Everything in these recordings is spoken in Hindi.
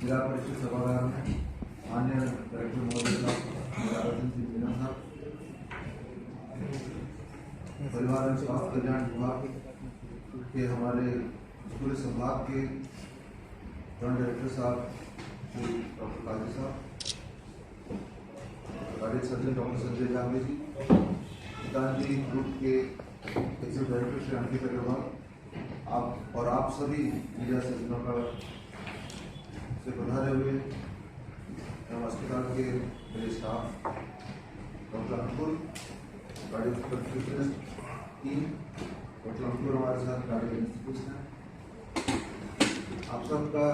जिला परिषद सभागार में माननीय कलेक्टर महोदय साहब, मीना साहब, परिवार एवं स्वास्थ्य कल्याण विभाग के हमारे पूरे संभाग के जॉइंट डायरेक्टर साहब श्री डॉक्टर काजी साहब, कार्डियक सर्जन डॉक्टर संजय जांगे जी, गीतांजलि ग्रुप के एक्सिक्यूटिव डायरेक्टर श्री अंकित अग्रवाल, आप और आप सभी मीडिया सज्जनों का से पधारे हुए एवं अस्पताल के मेरे स्टाफ, डॉक्टर अंकुर कार्डियक टीम, डॉक्टर अंकुर हमारे साथ कार्डियक इंस्टीट्यूट हैं, आप सबका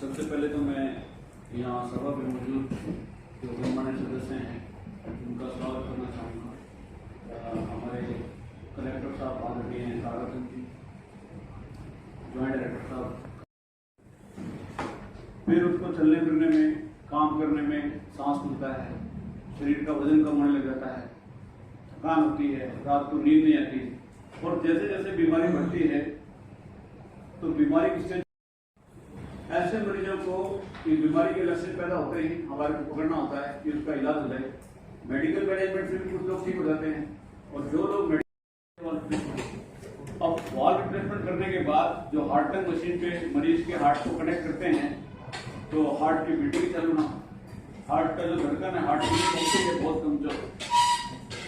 सबसे पहले तो मैं यहाँ सभा में मौजूद जो गणमान्य सदस्य हैं उनका स्वागत करना चाहूँगा। हमारे कलेक्टर साहब आदरणीय हैं, सागरचंद जी, ज्वाइंट डायरेक्टर साहब, फिर उसको चलने फिरने में, काम करने में सांस मिलता है, शरीर का वजन कम होने लग जाता है, थकान होती है, रात को नींद नहीं आती, और जैसे जैसे बीमारी बढ़ती है तो बीमारी की स्टेज ऐसे मरीजों को ये बीमारी के लक्षण पैदा होते ही हमारे को पकड़ना होता है कि उसका इलाज हो जाए। मेडिकल मैनेजमेंट से भी कुछ लोग ठीक हो जाते हैं, और जो लोग अब वॉल रिप्लेसमेंट करने के बाद जो हार्ट टंग मशीन पे मरीज के हार्ट को कनेक्ट करते हैं तो हार्ट की बीटिंग चालू ना, हार्ट का जो धड़कन है, हार्ट की पंपिंग है बहुत कमजोर,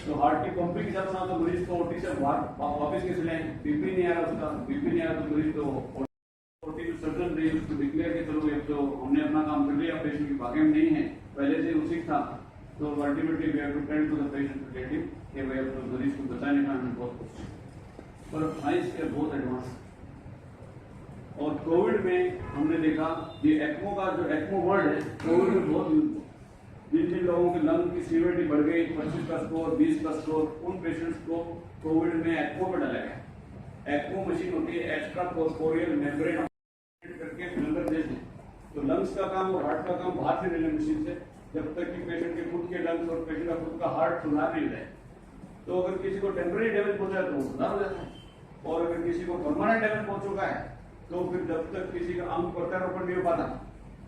तो हार्ट की पंपिंग चालू ना तो मरीज को ओटी से वापस कैसे लें, बीपी नहीं आ रहा, उसका बीपी नहीं आ रहा तो मरीज को सर्जन ने उसको डिक्लेयर किया, चलो ये तो हमने अपना काम कर लिया, पेशेंट की भाग्य में नहीं है, पहले से उसी था, तो ultimately we have to tell to the patient relative कि भाई अब तो मरीज को बचाने का हमें बहुत कोशिश, पर साइंस के बहुत एडवांस। और कोविड में हमने देखा ये एक्मो का जो एक्मो वर्ड है कोविड में बहुत यूज हुआ, जिन जिन लोगों के लंग की सीवियरिटी बढ़ गई, 25 का स्कोर, 20 का स्कोर, उन पेशेंट्स को कोविड में एक्मो पे डाला गया। एक्मो मशीन होती है एक्स्ट्रा कॉर्पोरियल मेम्ब्रेन करके फिल्टर दे दें, तो लंग्स का काम और हार्ट का काम बाहर से ले लें मशीन से, जब तक कि पेशेंट के खुद के लंग्स और पेशेंट का खुद का हार्ट सुधार नहीं जाए। तो अगर किसी को टेम्पररी डैमेज पहुंचा है तो वो सुधार हो जाता है, और अगर किसी को परमानेंट डैमेज पहुंच चुका है तो फिर जब तक किसी का अंग प्रत्यारोपण नहीं हो पाता,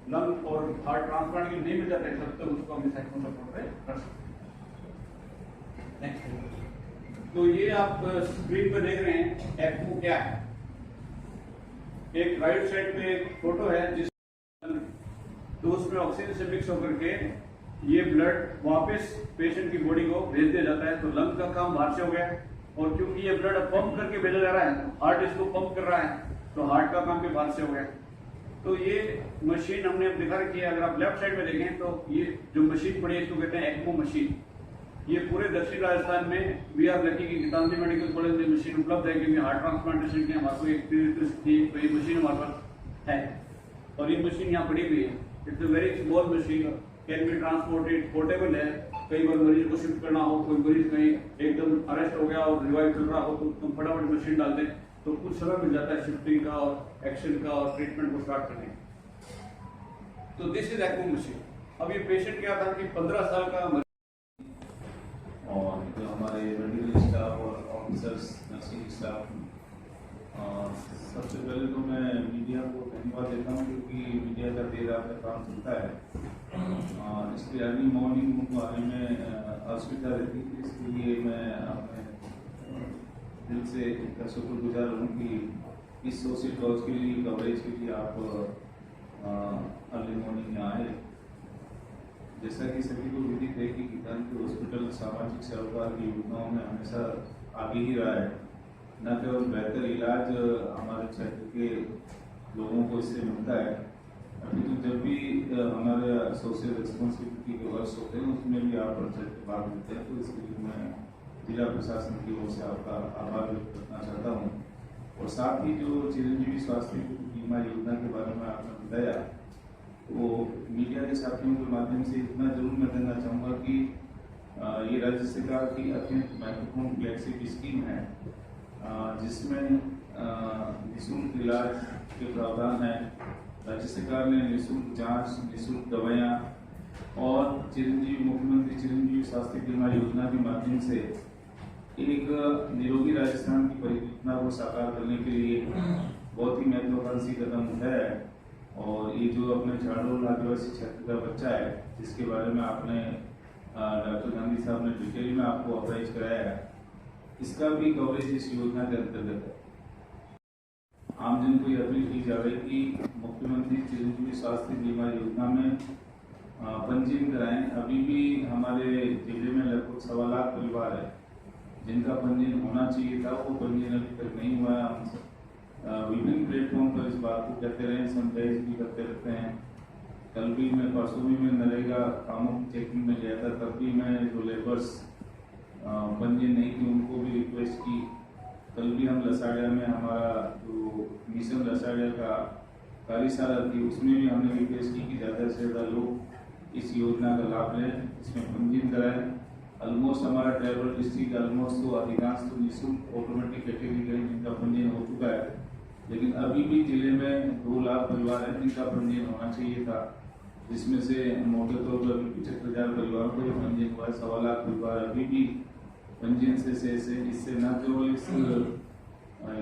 लंग और हार्ट ट्रांसप्लांट के नहीं मिल जाते, तब तक उसको हम एक्मो सपोर्ट कर सकते हैं। तो ये आप स्क्रीन पर देख रहे हैं एक्मो क्या है। एक राइट साइड पे एक फोटो है जिस तो उसमें ऑक्सीजन से मिक्स होकर के ये ब्लड वापस पेशेंट की बॉडी को भेज दिया जाता है, तो लंग का काम बाहर से हो गया, और क्योंकि ये ब्लड पंप करके भेजा जा रहा है, हार्ट इसको पंप कर रहा है, तो हार्ट का काम भी बाहर से हो गया। तो ये मशीन हमने अब दिखा रखी है, अगर आप लेफ्ट साइड में देखें तो ये जो मशीन पड़ी है इसको कहते हैं एक्मो मशीन। ये पूरे दक्षिण राजस्थान में वी आर लकी की गीतांजलि मेडिकल कॉलेज में मशीन उपलब्ध है, क्योंकि हार्ट ट्रांसप्लांटेशन की हमारे को एक्सपीरियंस थी, तो ये मशीन हमारे पास है, और ये मशीन यहाँ पड़ी हुई है। It's a very small machine, can be transported, portable है। कई बार मरीज को शिफ्ट करना हो, कोई मरीज कहीं एकदम अरेस्ट हो गया और रिवाइव चल रहा हो, तो फटाफट मशीन डाल दें तो कुछ समय मिल जाता है शिफ्टिंग का और एक्शन का और ट्रीटमेंट को स्टार्ट करने का। तो दिस इज एक्मो मशीन। अब ये पेशेंट क्या था कि 15 साल का, और जो हमारे मेडिकल स्टाफ और ऑफिसर्स, नर्सिंग स्टाफ, सबसे पहले तो मैं मीडिया को धन्यवाद देता हूँ, क्योंकि मीडिया का देर रात में काम चलता है। इसलिए अर्ली मॉर्निंग उनको आने में असुविधा रहती थी, इसलिए मैं अपने दिल से इनका शुक्रगुजार हूँ कि इस सोशल कॉज के लिए, कवरेज के लिए आप अर्ली मॉर्निंग में आए। जैसा कि सभी को विदित है कि गीतांजलि हॉस्पिटल सामाजिक सरोकार की योजनाओं में हमेशा आगे ही रहा है। न केवल बेहतर इलाज हमारे क्षेत्र के लोगों को इससे मिलता है, अभी तो जब भी हमारे सोशल रिस्पॉन्सिबिलिटी के वर्ष होते हैं उसमें भी आप बढ़ चढ़ के भाग लेते हैं, तो इसके लिए मैं जिला प्रशासन की ओर से आपका आभार व्यक्त करना चाहता हूँ। और साथ ही जो चिरंजीवी स्वास्थ्य बीमा योजना के बारे में आपने बताया, वो मीडिया के साथियों के माध्यम से इतना जरूर मैं कहना चाहूँगा कि ये राज्य सरकार की अत्यंत महत्वपूर्ण फ्लैगशिप स्कीम है, जिसमें निःशुल्क इलाज के प्रावधान है। राज्य सरकार ने निःशुल्क जांच, निःशुल्क दवाइयाँ और मुख्यमंत्री चिरंजीवी स्वास्थ्य बीमा योजना के माध्यम से एक निरोगी राजस्थान की परिकल्पना को साकार करने के लिए बहुत ही महत्वाकांक्षी कदम उठाया है। और ये जो अपने झाड़ोल आदिवासी क्षेत्र का बच्चा है, जिसके बारे में आपने डॉक्टर गांधी साहब ने डिटेल में आपको अप्राइज कराया है, इसका भी कवरेज इस योजना के अंतर्गत है। आमजन को यह अपील की जा रही कि मुख्यमंत्री चिरंजीवी स्वास्थ्य बीमा योजना में पंजीयन कराएं। अभी भी हमारे जिले में लगभग 1.25 लाख परिवार है जिनका पंजीयन होना चाहिए था, वो पंजीयन अभी तक नहीं हुआ है। हम विभिन्न प्लेटफॉर्म पर इस बात को कहते रहे, समझाइश भी करते रहते हैं। कल भी मैं परसों भी मैं नरेगा कामों की चेकिंग में गया था, तब भी मैं जो लेबर्स पंजीयन नहीं थी उनको भी रिक्वेस्ट की। कल भी हम लसाड़िया में हमारा जो मिशन लसाड़िया का कार्यशाला थी, उसमें भी हमने रिक्वेस्ट की कि ज़्यादा से ज़्यादा लोग इस योजना का लाभ लें, इसमें पंजीयन कराएं। ऑलमोस्ट हमारा ट्राइबल डिस्ट्रिक्ट ऑलमोस्ट तो अधिकांश तो निःशुल्क ऑटोमेटिक कैटेगरी के जिनका पंजीयन हो चुका है, लेकिन अभी भी जिले में 2 लाख परिवार हैं जिनका पंजीयन होना चाहिए था, जिसमें से मोटे तौर पर 75,000 परिवारों को पंजीयन हुआ है। 1.25 लाख परिवार अभी भी पंजीयन से शेष है। इससे न केवल इस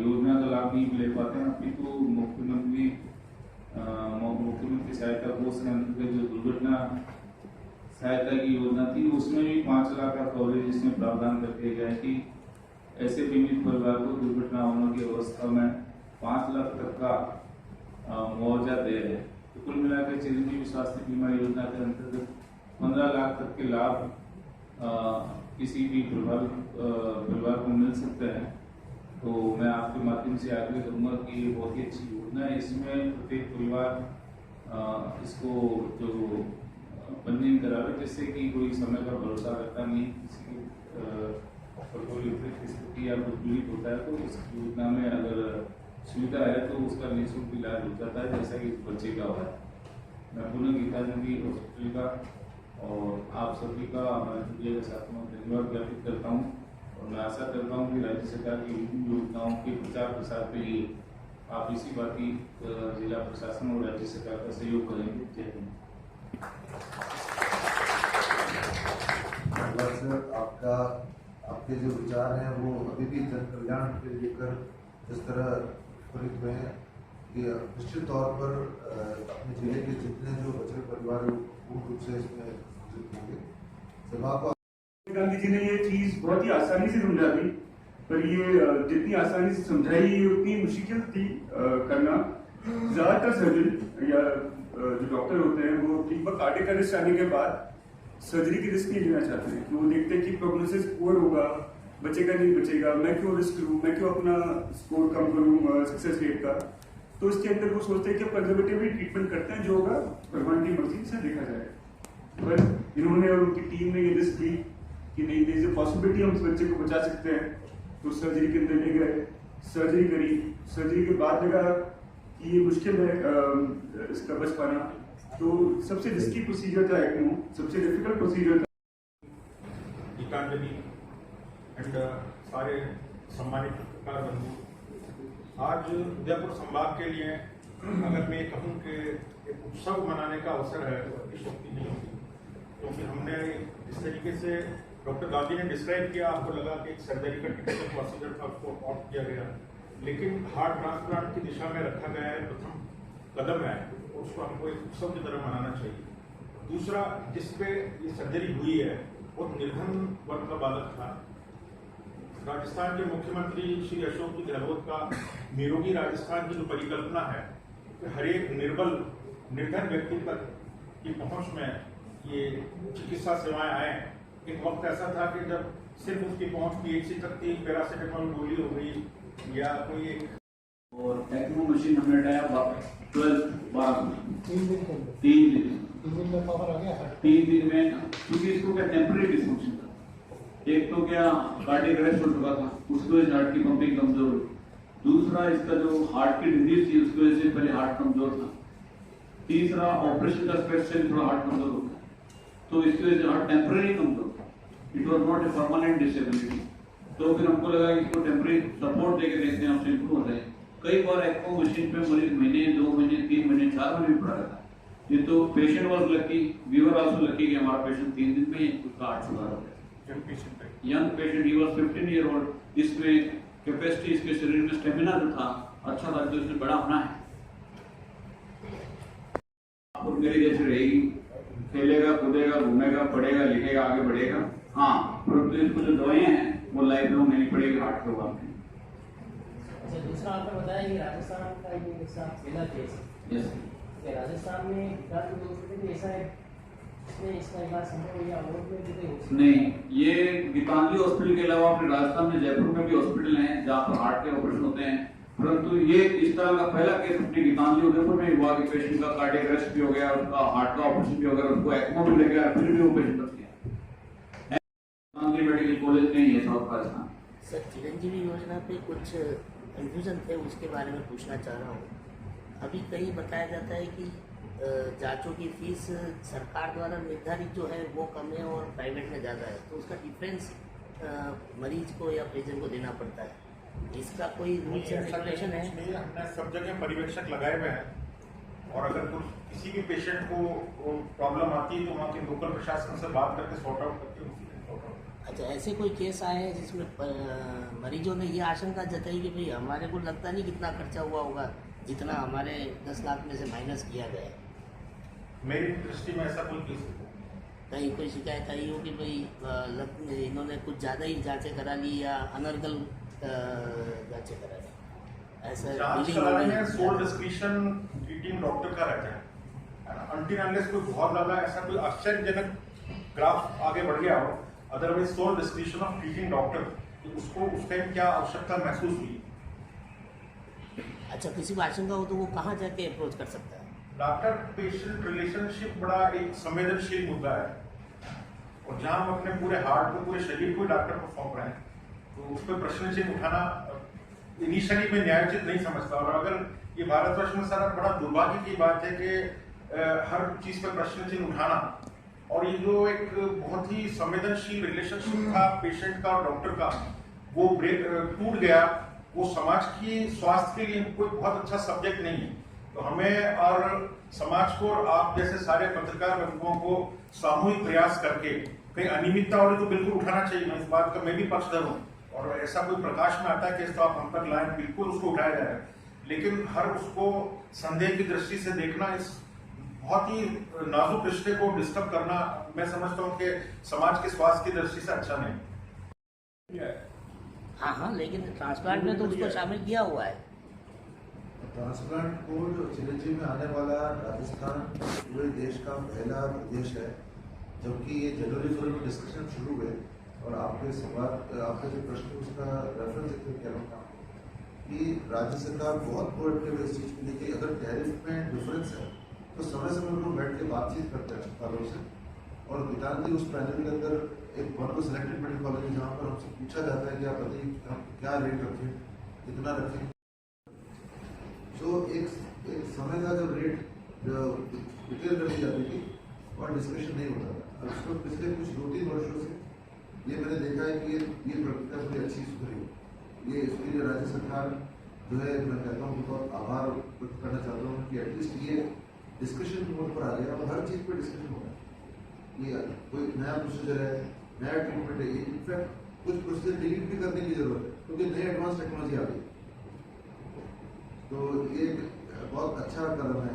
योजना का लाभ नहीं ले पाते हैं, अपितु मुख्यमंत्री सहायता कोष के अंतर्गत जो दुर्घटना सहायता की योजना थी, उसमें भी 5 लाख का कवरेज इसमें प्रावधान करके गया है कि ऐसे बीमित परिवार को दुर्घटना होने की अवस्था में 5 लाख तक का मुआवजा दे रहे हैं। तो कुल मिलाकर चिरंजीवी स्वास्थ्य बीमा योजना के अंतर्गत 15 लाख तक के लाभ किसी भी परिवार को मिल सकते हैं। तो मैं आपके माध्यम से आग्रह करूँगा कि ये बहुत ही अच्छी योजना है। इसमें प्रत्येक परिवार इसको जो पंजीयन करावे, जिससे कि कोई समय का भरोसा रहता नहीं, किसी की स्थिति या कुछ पीड़ित होता है तो इस योजना में अगर सुविधा है तो उसका निःशुल्क इलाज हो जाता है, जैसा कि इस बच्चे का हुआ है। मैं पुनः गीतानंदी हॉस्पिटल का और आप सभी का मीडिया के साथ में धन्यवाद ज्ञापित करता हूँ। और मैं आशा करता हूँ कि राज्य सरकार की विभिन्न योजनाओं के प्रचार प्रसार के लिए आप इसी बात की जिला प्रशासन और राज्य सरकार का सहयोग करेंगे। जय हिंद। आपके जो विचार हैं वो अभी भी जन कल्याण के लेकर इस तरह प्रेरित हुए हैं कि निश्चित तौर पर अपने जिले के जितने जो बचे परिवार पूर्ण रूप से इसमें होंगे। सभा को गांधी जी ने ये चीज बहुत ही आसानी से समझा दी, पर ये जितनी आसानी से समझाई उतनी मुश्किल थी करना। ज्यादातर सर्जन या जो डॉक्टर होते हैं वो लगभग कार्डियक अरेस्ट आने के बाद सर्जरी की रिस्क नहीं लेना चाहते हैं, कि वो देखते हैं कि प्रोग्नोसिस पुअर होगा, बचेगा नहीं बचेगा, मैं क्यों रिस्क लूँ, मैं क्यों अपना स्कोर कम करूँ सक्सेस रेट का। तो इसके अंदर वो सोचते हैं कि कंजर्वेटिवली ट्रीटमेंट करते हैं, जो होगा भगवान की मर्जी से देखा जाए। पर इन्होंने और उनकी टीम ने ये रिस्क ली कि नहीं, देयर इज अ पॉसिबिलिटी हम इस बच्चे को बचा सकते हैं। तो सर्जरी के अंदर ले गए, सर्जरी करी, सर्जरी के बाद लगा कि ये मुश्किल है इसका बच पाना। तो सबसे रिस्की प्रोसीजर था ECMO, सबसे डिफिकल्ट प्रोसीजर था। गीतांजलि एंड सारे सम्मानित पत्रकार बंधु, आज उदयपुर संभाग के लिए अगर मैं कहूँ कि एक उत्सव मनाने का अवसर है तो अतिशयोक्ति नहीं होगी, क्योंकि हमने जिस तरीके से डॉक्टर गांधी ने डिस्क्राइब किया, आपको लगा कि एक सर्जरी का टिपिकल प्रोसीजर था, उसको ऑप्ट किया गया, लेकिन हार्ट ट्रांसप्लांट की दिशा में रखा गया है, प्रथम कदम है, उसको हमको एक उत्सव की तरह मनाना चाहिए। दूसरा, जिस पे ये सर्जरी हुई है वो निर्धन वर्ग का बालक था। राजस्थान के मुख्यमंत्री श्री अशोक गहलोत का निरोगी राजस्थान की जो परिकल्पना है कि हर एक निर्धन व्यक्ति तक की पहुंच में ये चिकित्सा सेवाएं आए। एक वक्त ऐसा था कि जब सिर्फ उसकी पहुंच PHC तक थी, पैरासिटामोल गोली हो गई या कोई एक, और ECMO मशीन हमने हटाया 12 3 दिन में, क्योंकि इसको क्या टेम्परेरी डिस्फंक्शन था। एक तो क्या कार्डियक अरेस्ट हो चुका था, उसकी वजह से हार्ट की पंपिंग कमजोर हुई। दूसरा, इसका जो हार्ट की डिजीज थी उसकी वजह से पहले हार्ट कमजोर था। तीसरा, ऑपरेशन का स्ट्रेस से थोड़ा हार्ट कमजोर होता है, तो इसकी वजह से हार्ट टेम्परेरी कमजोर था। It was not a permanent disability. तो फिर हमको लगा कि इसको टेम्परेरी सपोर्ट देके देखते हैं, हमसे इम्प्रूव हो जाए। कई बार ECMO मशीन पे मरीज महीने, 2 महीने, 3 महीने, 4 महीने भी पड़ा रहता है। ये तो patient was lucky, we were also lucky कि हमारा पेशेंट 3 दिन में ही उसका हार्ट सुधार हो गया। यंग पेशेंट है। Young patient, he was 15 year old. इसमें कैपेसिटी, इसके शरीर में स्टेमिना जो था अच्छा था, जो इसने बड़ा होना है और मेरी जैसी रहेगी, खेलेगा, कूदेगा, घूमेगा, पढ़ेगा, लिखेगा, आगे बढ़ेगा। हाँ, परंतु इसको जो दवाइयाँ हैं वो लाइफ लॉन्ग लेनी पड़ेगी हार्ट के बाद में। अच्छा, दूसरा आपने बताया कि राजस्थान का ये ऐसा पहला केस है। यस। कि राजस्थान में विकास हॉस्पिटल ऐसा है इसमें इसका इलाज संभव है या और में भी कोई हो सकता है? नहीं, ये गीतांजलि हॉस्पिटल के अलावा अपने राजस्थान में जयपुर में भी हॉस्पिटल हैं जहाँ पर हार्ट के ऑपरेशन होते हैं, परंतु ये इस तरह का पहला केस अपनी गीतांजलि उदयपुर में हुआ कि पेशेंट का कार्डियक अरेस्ट भी हो गया, उसका हार्ट का ऑपरेशन भी हो गया, उसको एक्मो भी लग गया, फिर भी वो पेशेंट बच गया। गीतांजलि मेडिकल कॉलेज में ही है साउथ राजस्थान। सर, चिरंजीवी योजना पे कुछ कन्फ्यूजन थे, उसके बारे में पूछना चाह रहा हूँ। अभी कहीं बताया जाता है कि जांचों की फीस सरकार द्वारा निर्धारित जो है वो कम है और प्राइवेट में ज़्यादा है, तो उसका डिफरेंस मरीज को या पेशेंट को देना पड़ता है। इसका कोई रूल्स एंड रेगुलेशन है? इसलिए हमने सब जगह पर्यवेक्षक लगाए हुए हैं और अगर कुछ किसी भी पेशेंट को प्रॉब्लम आती है तो वहाँ के लोकल प्रशासन से बात करके सॉर्ट आउट करके उसी दिन सॉर्ट आउट। अच्छा, ऐसे कोई केस आए हैं जिसमें मरीजों ने ये आशंका जताई कि भाई हमारे को लगता नहीं कितना खर्चा हुआ होगा जितना हमारे 10 लाख में से माइनस किया गया है? मेरी दृष्टि में ऐसा कोई केस नहीं। कहीं कोई शिकायत आई हो कि भाई इन्होंने कुछ ज़्यादा ही जांचें करा ली या अनर्गल जांचें करा ली, ऐसा जांच बिलिंग कराने होगी? में सोल डिस्क्रिप्शन ट्रीटिंग डॉक्टर का रहता है। अनटिल अनलेस कोई बहुत ज्यादा ऐसा कोई आश्चर्यजनक ग्राफ आगे बढ़ गया हो, otherwise sole description of treating doctor, तो उसको उस टाइम क्या आवश्यकता महसूस हुई। अच्छा, किसी को आशंका हो तो वो कहाँ जाके अप्रोच कर सकता है? डॉक्टर पेशेंट रिलेशनशिप बड़ा एक संवेदनशील मुद्दा है और जहां हम अपने पूरे हार्ट को, पूरे शरीर को डॉक्टर को सौंप रहे हैं तो उस पर प्रश्न चिन्ह उठाना इनिशियली मैं न्यायोचित नहीं समझता। और अगर ये भारतवर्ष में सर बड़ा दुर्भाग्य की बात है कि हर चीज पर प्रश्न चिन्ह उठाना, और ये जो एक बहुत ही संवेदनशील रिलेशनशिप था पेशेंट का और डॉक्टर का, वो ब्रेक टूट गया, वो समाज की स्वास्थ्य के लिए कोई बहुत अच्छा सब्जेक्ट नहीं है। तो हमें और समाज को और आप जैसे सारे पत्रकार बंधुओं को सामूहिक प्रयास करके कहीं अनियमितता हो रही तो बिल्कुल उठाना चाहिए। मैं इस बात का मैं भी पक्षधर हूँ और ऐसा कोई प्रकाश में आता है कि तो आप हम तक लाएं, बिल्कुल उसको उठाया जाए, लेकिन हर उसको संदेह की दृष्टि से देखना, इस बहुत ही नाजुक रिश्ते को डिस्टर्ब करना, मैं समझता हूँ कि समाज के स्वास्थ्य की दृष्टि से अच्छा नहीं। हाँ, लेकिन ट्रांसप्लांट में तो उसको शामिल किया हुआ है। ट्रांसप्लांट को जो चिरंजीवी में आने वाला राजस्थान पूरे देश का पहला प्रदेश है, जबकि ये जनवरी में डिस्कशन शुरू हुए और आपके सवाल, आपका जो प्रश्न उसका रेफरेंस इसमें कह रहा हूँ कि राज्य सरकार बहुत प्रोएक्टिव है इस चीज़ के लिए कि अगर टैरिफ में डिफरेंस है तो समय समय पर बैठ के बातचीत करते हैं अस्पतालों से। और गीतांजलि उस पैनल के अंदर एक one of selected medical college है जहाँ पर हमसे पूछा जाता है कि आप बताइए हम क्या रेट रखें, कितना रखें। तो एक समय का जब रेट डिक्लेयर कर दी जाती थी और डिस्कशन नहीं होता था। अब उसको पिछले कुछ 2-3 वर्षों से ये मैंने देखा है कि ये प्रक्रिया बड़ी अच्छी सुधरी है। ये इसके लिए राज्य सरकार जो है, मैं कहता हूँ बहुत आभार व्यक्त करना चाहता हूँ कि एटलीस्ट ये डिस्कशन मोड पर आ गया और हर चीज़ पर डिस्कशन हो रहा है। ये कोई नया प्रोसीजर है, नया ट्रीटमेंट है, इनफैक्ट कुछ प्रोसीजर डिलीट भी करने की जरूरत है क्योंकि नई एडवांस टेक्नोलॉजी आ गई। तो ये बहुत अच्छा कदम है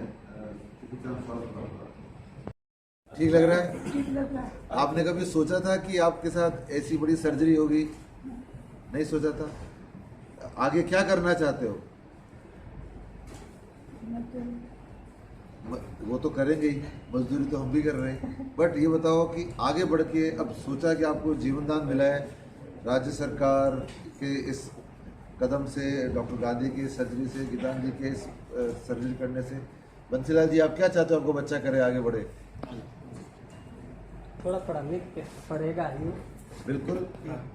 चिकित्सा स्वास्थ्य का। ठीक लग रहा है? ठीक लग रहा है। आपने कभी सोचा था कि आपके साथ ऐसी बड़ी सर्जरी होगी? नहीं सोचा था। आगे क्या करना चाहते हो? वो तो करेंगे ही, मजदूरी तो हम भी कर रहे हैं, बट ये बताओ कि आगे बढ़ के अब सोचा कि आपको जीवन दान मिला है राज्य सरकार के इस कदम से, डॉक्टर गांधी की सर्जरी से, गीतांजलि के इस सर्जरी करने से। बंसीलाल जी, आप क्या चाहते हो आपको बच्चा करे, आगे बढ़े? थोड़ा पढ़ेगा ही, बिल्कुल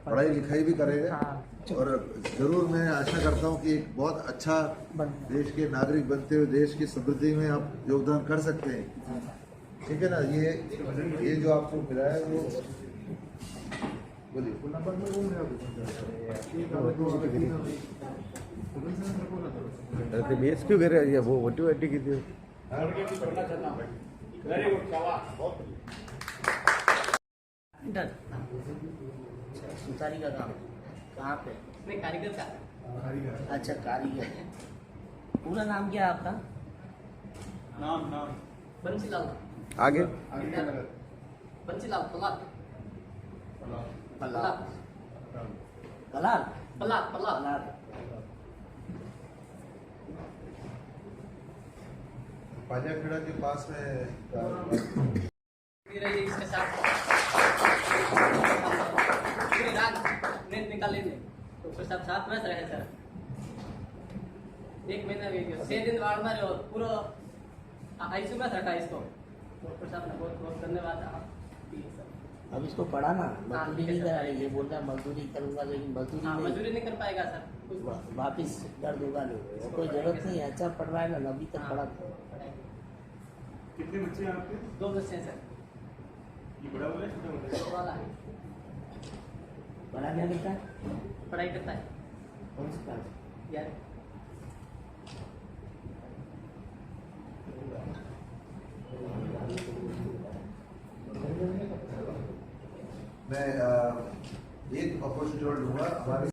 पढ़ाई लिखाई भी करेगा। हाँ। और जरूर मैं आशा करता हूँ कि एक बहुत अच्छा देश के नागरिक बनते हुए देश की समृद्धि में आप योगदान कर सकते हैं। ठीक है ना? ये जो आपको मिला है वो बोलिए। बेस क्यों कर रहे हैं वो वटी वटी की थी। वेरी गुड सवाल। डन। सुतारी का काम कहाँ पे? नहीं कारीगर का अच्छा कारीगर। पूरा नाम क्या है आपका? नाम बंसीलाल आगे बंसीलाल पलाक पलार पलार पलाक पलाक पलार। पाजाखेड़ा के पास में फिर ये इसके साथ पूरी रात नींद निकाले थे तो फिर सब साथ में रहे सर। 1 महीना भी गया 6 दिन बाद में और पूरा आईसीयू में रखा इसको। डॉक्टर साहब ने बहुत बहुत धन्यवाद आपकी सर। अब इसको पढ़ाना मजदूरी नहीं करा रही, ये बोल रहा है मजदूरी करूंगा लेकिन मजदूरी हाँ नहीं, मजदूरी नहीं कर पाएगा सर कुछ वापिस कर दूंगा नहीं। और कोई जरूरत नहीं है, अच्छा पढ़ रहा है ना, अभी तक पढ़ा था। कितने बच्चे हैं आपके? 2 बच्चे हैं सर। ये बड़ा वाला है छोटा वाला है? छोटा वाला है बड़ा क्या करता है? पढ़ाई करता है कौन सी क्लास? यार मैं एक अपॉर्चुनिटी और लूंगा हमारे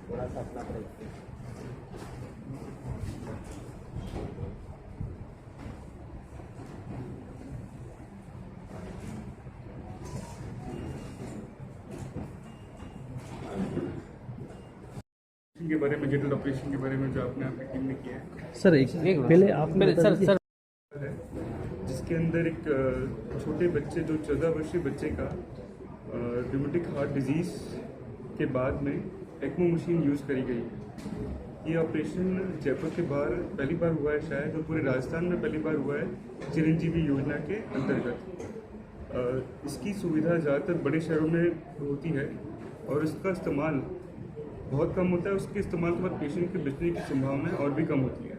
थोड़ा सा अपना ब्रेक। के बारे में, जनरल ऑपरेशन के बारे में जो आपने आपकी टीम ने किया है सर एक पहले आप सर है, जिसके अंदर एक छोटे बच्चे जो 14 वर्षीय बच्चे का रूमेटिक हार्ट डिजीज के बाद में एक्मो मशीन यूज़ करी गई। ये ऑपरेशन जयपुर के बाहर पहली बार हुआ है शायद, और पूरे राजस्थान में पहली बार हुआ है चिरंजीवी योजना के अंतर्गत। इसकी सुविधा ज़्यादातर बड़े शहरों में होती है और इसका इस्तेमाल बहुत कम होता है। उसके इस्तेमाल के बाद पेशेंट के बचने की संभावना और भी कम होती है।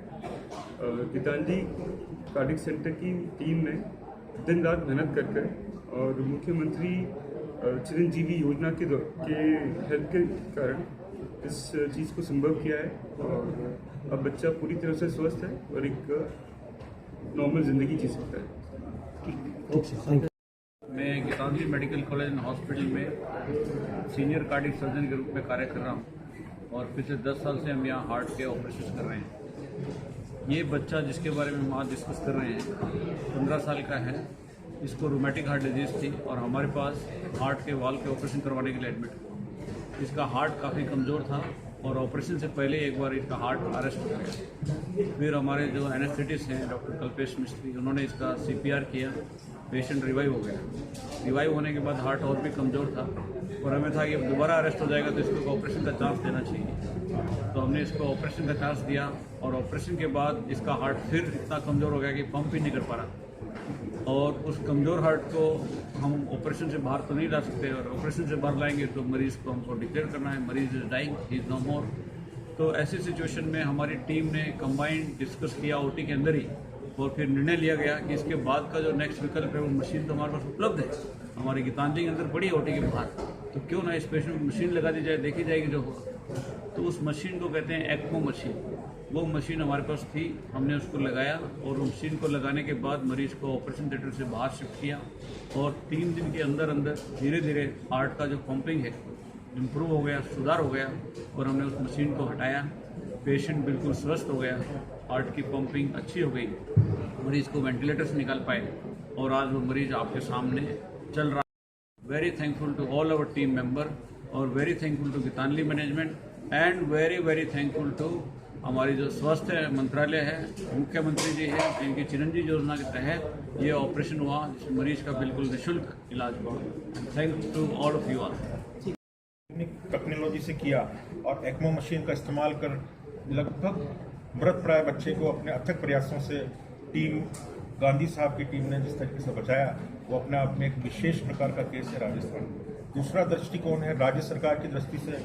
गीतांजलि कार्डियक सेंटर की टीम ने दिन रात मेहनत कर और मुख्यमंत्री चिरंजीवी योजना के हेल्प के कारण इस चीज़ को संभव किया है और अब बच्चा पूरी तरह से स्वस्थ है और एक नॉर्मल ज़िंदगी जी सकता है। मैं Geetanjali medical college and hospital में सीनियर कार्डियक सर्जन के रूप में कार्य कर रहा हूँ और पिछले 10 साल से हम यहाँ हार्ट के ऑपरेशन कर रहे हैं। ये बच्चा जिसके बारे में हम आज डिस्कस कर रहे हैं 15 साल का है। इसको रूमेटिक हार्ट डिजीज़ थी और हमारे पास हार्ट के वाल्व के ऑपरेशन करवाने के लिए एडमिट हुआ। इसका हार्ट काफ़ी कमज़ोर था और ऑपरेशन से पहले एक बार इसका हार्ट अरेस्ट हो गया। फिर हमारे जो एनेस्थेटिस्ट हैं डॉक्टर कल्पेश मिस्त्री, उन्होंने इसका CPR किया, पेशेंट रिवाइव हो गया। रिवाइव होने के बाद हार्ट और भी कमज़ोर था और हमें था कि अब दोबारा अरेस्ट हो जाएगा तो इसको ऑपरेशन का चांस देना चाहिए। तो हमने इसको ऑपरेशन का चांस दिया और ऑपरेशन के बाद इसका हार्ट फिर इतना कमज़ोर हो गया कि पंप ही नहीं कर पा रहा। और उस कमज़ोर हार्ट को हम ऑपरेशन से बाहर तो नहीं ला सकते और ऑपरेशन से बाहर लाएंगे तो मरीज़ को हमको डिक्लेयर करना है मरीज is dying, he is no more. तो ऐसी सिचुएशन में हमारी टीम ने कंबाइंड डिस्कस किया OT के अंदर ही और फिर निर्णय लिया गया कि इसके बाद का जो नेक्स्ट विकल्प है वो मशीन तो हमारे पास उपलब्ध है, हमारी गीतांजलि के अंदर पड़ी है OT के बाहर, तो क्यों ना इस पेशेंट में मशीन लगा दी जाए, देखी जाएगी जो होगा। तो उस मशीन को कहते हैं एक्मो मशीन। वो मशीन हमारे पास थी, हमने उसको लगाया और मशीन को लगाने के बाद मरीज़ को ऑपरेशन थिएटर से बाहर शिफ्ट किया और 3 दिन के अंदर अंदर धीरे धीरे हार्ट का जो पंपिंग है इम्प्रूव हो गया, सुधार हो गया और हमने उस मशीन को हटाया। पेशेंट बिल्कुल स्वस्थ हो गया, हार्ट की पंपिंग अच्छी हो गई, मरीज़ को वेंटिलेटर से निकाल पाए और आज वो मरीज़ आपके सामने चल रहा है। Very thankful to all our team member और very thankful to Geetanjali management and very thankful to हमारी जो स्वास्थ्य मंत्रालय है, मुख्यमंत्री जी है, इनकी चिरंजीवी योजना के तहत ये ऑपरेशन हुआ जिस मरीज का बिल्कुल निःशुल्क इलाज हुआ। Thank to all of you all. Technology से किया और एक्मो मशीन का इस्तेमाल कर लगभग मृतप्राय बच्चे को अपने अथक प्रयासों से टीम गांधी साहब की टीम ने जिस तरीके से बचाया वो अपने आप में एक विशेष प्रकार का केस है राजस्थान। दूसरा दृष्टिकोण है राज्य सरकार की दृष्टि से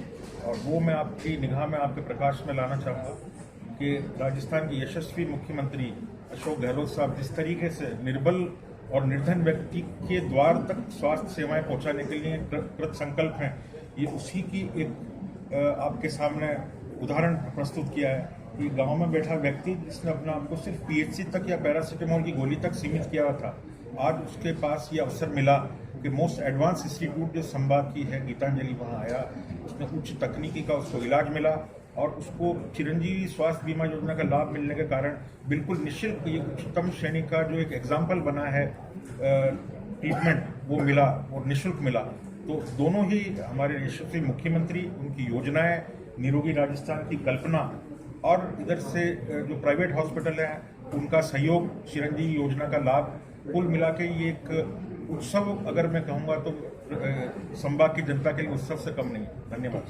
और वो मैं आपकी निगाह में आपके प्रकाश में लाना चाहूँगा कि राजस्थान के यशस्वी मुख्यमंत्री अशोक गहलोत साहब जिस तरीके से निर्बल और निर्धन व्यक्ति के द्वार तक स्वास्थ्य सेवाएं पहुंचाने के लिए कृत संकल्प हैं, ये उसी की एक आपके सामने उदाहरण प्रस्तुत किया है कि गांव में बैठा व्यक्ति जिसने अपना आपको सिर्फ पीएचसी तक या पैरासीटामोल की गोली तक सीमित किया हुआ था, आज उसके पास ये अवसर मिला कि मोस्ट एडवांस इंस्टीट्यूट जो संभाग की है गीतांजलि वहाँ आया, उसमें उच्च तकनीकी का उसको इलाज मिला और उसको चिरंजीवी स्वास्थ्य बीमा योजना का लाभ मिलने के कारण बिल्कुल निःशुल्क ये उच्चतम श्रेणी का जो एक एग्जाम्पल बना है ट्रीटमेंट वो मिला और निःशुल्क मिला। तो दोनों ही हमारे यशस्वी मुख्यमंत्री, उनकी योजनाएं, निरोगी राजस्थान की कल्पना और इधर से जो प्राइवेट हॉस्पिटल है उनका सहयोग, चिरंजीवी योजना का लाभ, कुल मिला के ये एक उत्सव अगर मैं कहूँगा तो संभाग की जनता के लिए उत्सव से कम नहीं। धन्यवाद।